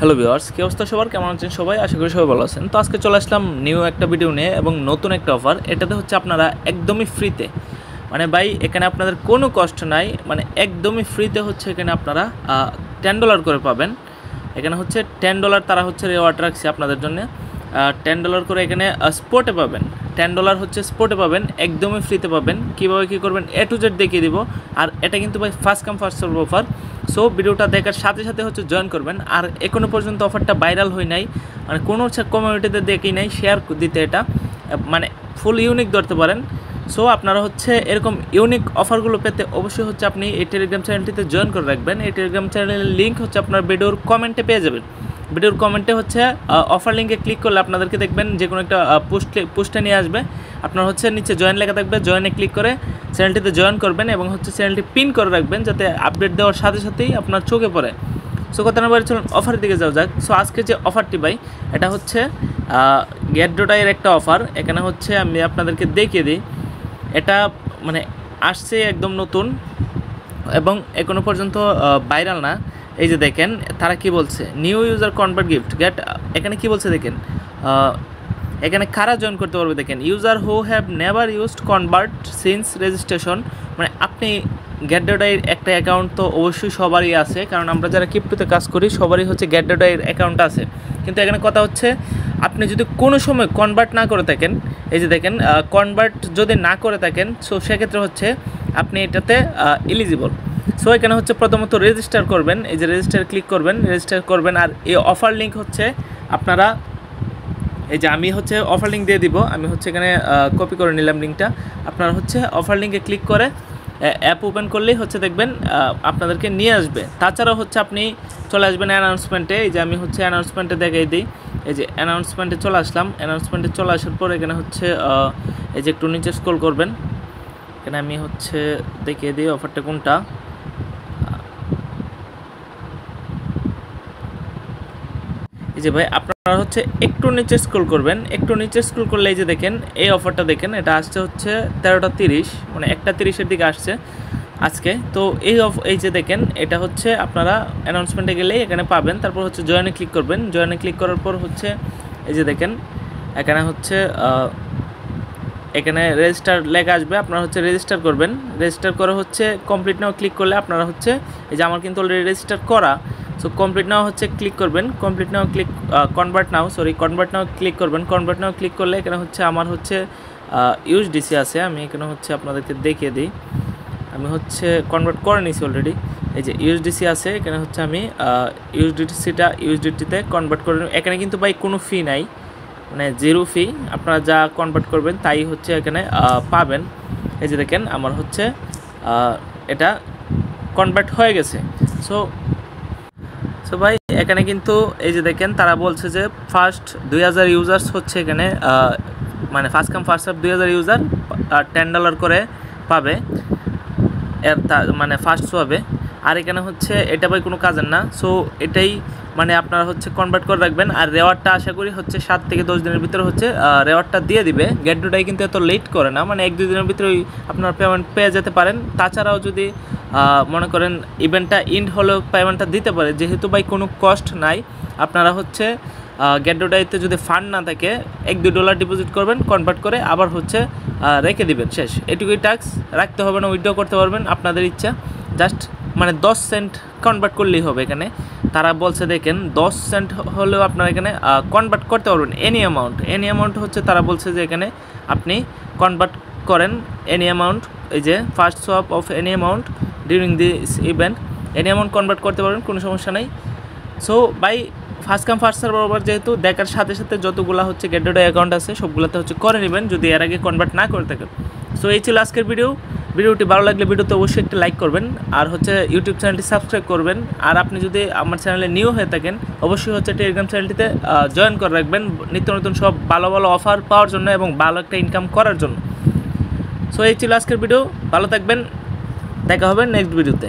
Hello viewers, কি অবস্থা সবার? কেমন আছেন সবাই? আশা করি সবাই ভালো আছেন। তো আজকে চলে আসলাম নিউ একটা ভিডিও নিয়ে এবং নতুন একটা অফার। এটাতে হচ্ছে আপনারা একদমই ফ্রিতে, মানে ভাই এখানে আপনাদের কোনো কষ্ট নাই, মানে একদমই ফ্রিতে হচ্ছে এখানে আপনারা $10 করে পাবেন। এখানে হচ্ছে $10 তারা হচ্ছে রেওয়ার্ড রাখছে আপনাদের জন্য। $10 করে এখানে স্পটে পাবেন। $10 হচ্ছে স্পটে পাবেন, একদমই ফ্রিতে পাবেন। কীভাবে কী করবেন A to Z দেখিয়ে দিব। আর এটা কিন্তু ভাই first come first serve offer. So ভিডিওটা দেখার সাথে সাথে হচ্ছে জয়েন করবেন। আর এখনো পর্যন্ত অফারটা ভাইরাল হয় নাই, মানে কোনো কমিউনিটিতে দেখি নাই শেয়ার দিতে। এটা মানে ফুল ইউনিক ধরতে পারেন। সো আপনারা হচ্ছে এরকম ইউনিক অফারগুলো পেতে অবশ্যই হচ্ছে আপনি এই টেলিগ্রাম চ্যানেলটিতে জয়েন করে রাখবেন। এই টেলিগ্রাম চ্যানেলের লিঙ্ক হচ্ছে আপনার ভিডিওর কমেন্টে পেয়ে যাবেন। ভিডিওর কমেন্টে হচ্ছে অফার লিঙ্কে ক্লিক করলে আপনাদেরকে দেখবেন যে কোনো একটা পোস্টে নিয়ে আসবে। আপনার হচ্ছে নিচে জয়েন লেখা থাকবে, জয়েনে ক্লিক করে চ্যানেলটিতে জয়েন করবেন এবং হচ্ছে চ্যানেলটি পিন করে রাখবেন যাতে আপডেট দেওয়ার সাথে সাথেই আপনার চোখে পড়ে। সো কথা না বলে চলুন অফারের দিকে যাওয়া যাক। সো আজকে যে অফারটি ভাই, এটা হচ্ছে গেট.আই এর একটা অফার। এখানে হচ্ছে আমি আপনাদেরকে দেখিয়ে দিই। এটা মানে আসছে একদম নতুন এবং এখনো পর্যন্ত ভাইরাল না। এই যে দেখেন তারা কি বলছে, new user convert gift get. এখানে কি বলছে দেখেন, এখানে কারা জয়েন করতে পারবে দেখেন, user who have never used convert since registration. মানে আপনি গেট.আই এর একটা অ্যাকাউন্ট তো অবশ্যই সবারই আছে, কারণ আমরা যারা ক্রিপ্টোতে কাজ করি সবারই হচ্ছে গেট.আই এর অ্যাকাউন্ট আছে। কিন্তু এখানে কথা হচ্ছে আপনি যদি কোনো সময় কনভার্ট না করে থাকেন, এই যে দেখেন কনভার্ট যদি না করে থাকেন, সো সেক্ষেত্রে হচ্ছে আপনি এটাতে এলিজিবল। সো এখানে হচ্ছে প্রথমত রেজিস্টার করবেন, এই যে রেজিস্টার ক্লিক করবেন, রেজিস্টার করবেন। আর এই অফার লিঙ্ক হচ্ছে আপনারা, এই যে আমি হচ্ছে অফার লিঙ্ক দিয়ে দিব, আমি হচ্ছে এখানে কপি করে নিলাম লিঙ্কটা। আপনারা হচ্ছে অফার লিঙ্কে ক্লিক করে অ্যাপ ওপেন করলেই হচ্ছে দেখবেন আপনাদেরকে নিয়ে আসবে। তাছাড়াও হচ্ছে আপনি চলে আসবেন অ্যানাউন্সমেন্টে। এই যে আমি হচ্ছে অ্যানাউন্সমেন্টে দেখাই দিই। এই যে অ্যানাউন্সমেন্টে চলে আসলাম। অ্যানাউন্সমেন্টে চলে আসার পর এখানে হচ্ছে এই যে একটু নিচে স্ক্রল করবেন। এখানে আমি হচ্ছে দেখিয়ে দিই অফারটা কোনটা। এই যে ভাই আপনারা হচ্ছে একটু নিচে স্ক্রল করবেন, একটু নিচে স্ক্রল করলে এই যে দেখেন এই অফারটা দেখেন, এটা আসছে হচ্ছে 13:30, মানে 1:30-এর দিকে আসছে আজকে। তো এই যে দেখেন এটা হচ্ছে আপনারা অ্যানাউন্সমেন্টে গেলেই এখানে পাবেন। তারপর হচ্ছে জয়েনে ক্লিক করবেন। জয়েনে ক্লিক করার পর হচ্ছে এই যে দেখেন এখানে হচ্ছে এখানে রেজিস্টার লেখা আসবে, আপনারা হচ্ছে রেজিস্টার করবেন। রেজিস্টার করে হচ্ছে কমপ্লিট নাও ক্লিক করলে আপনারা হচ্ছে, এই যে আমার কিন্তু অলরেডি রেজিস্টার করা, সো কমপ্লিট নাও হচ্ছে ক্লিক করবেন। Complete now click convert now click করবেন। কনভার্ট নাও ক্লিক করলে এখানে হচ্ছে আমার হচ্ছে ইউএসডিসি আছে, আমি এখানে হচ্ছে আপনাদেরকে দেখিয়ে দিই। আমি হচ্ছে কনভার্ট করে নিয়েছি অলরেডি। এই যে ইউএসডিসি আছে, এখানে হচ্ছে আমি ইউএসডিটিতে কনভার্ট করে। এখানে কিন্তু ভাই কোনো ফি নাই, মানে জিরো ফি। আপনারা যা কনভার্ট করবেন তাই হচ্ছে এখানে পাবেন। এই যে দেখেন আমার হচ্ছে এটা কনভার্ট হয়ে গেছে। সো ভাই এখানে কিন্তু এই যে দেখেন তারা বলছে যে ফার্স্ট 2000 ইউজার্স হচ্ছে এখানে, মানে first come first serve 2000 user $10 করে পাবে এর, মানে ফার্স্ট সোয়াবে। আর এখানে হচ্ছে এটা ভাই কোনো কাজের না। সো এটাই মানে আপনারা হচ্ছে কনভার্ট করে রাখবেন। আর রেওয়ার্ডটা আশা করি হচ্ছে 7 থেকে 10 দিনের ভিতরে হচ্ছে রেওয়ার্ডটা দিয়ে দিবে। গেট.আই কিন্তু এত লেট করে না, মানে 1-2 দিনের ভিতরেই আপনার পেমেন্ট পেয়ে যেতে পারেন। তাছাড়াও যদি মনে করেন ইভেন্টটা ইন্ড হলেও পেমেন্টটা দিতে পারে, যেহেতু ভাই কোনো কস্ট নাই। আপনারা হচ্ছে গেট.আইতে যদি ফান্ড না থাকে $1-2 ডিপোজিট করবেন, কনভার্ট করে আবার হচ্ছে রেখে দিবেন, শেষ। এটুকুই টাস্ক, রাখতে হবে না, উইথড্র করতে পারবেন আপনাদের ইচ্ছা। জাস্ট মানে 10 সেন্ট কনভার্ট করলেই হবে। এখানে তারা বলছে দেখেন 10 সেন্ট হলেও আপনারা এখানে কনভার্ট করতে পারবেন এনি অ্যামাউন্ট হচ্ছে তারা বলছে যে এখানে আপনি কনভার্ট করেন এনি অ্যামাউন্ট। এই যে first swap of any amount during this event, any amount convert করতে পারবেন, কোনো সমস্যা নেই। So by first come first serve বরাবর যেহেতু দেখার সাথে সাথে যতগুলো হচ্ছে গেট.আই অ্যাকাউন্ট আছে সবগুলোতে হচ্ছে করে নেবেন যদি এর আগে কনভার্ট না করে থাকেন। সো এই ছিল আজকের ভিডিওটি ভালো লাগলে ভিডিওতে অবশ্যই একটা লাইক করবেন আর হচ্ছে ইউটিউব চ্যানেলটি সাবস্ক্রাইব করবেন। আর আপনি যদি আমার চ্যানেলে নিউ হয়ে থাকেন অবশ্যই হচ্ছে টেলিগ্রাম চ্যানেলটিতে জয়েন করে রাখবেন নিত্য নতুন সব ভালো ভালো অফার পাওয়ার জন্য এবং ভালো একটা ইনকাম করার জন্য। সো এই ছিল আজকের ভিডিও, ভালো থাকবেন, দেখা হবে নেক্সট ভিডিওতে।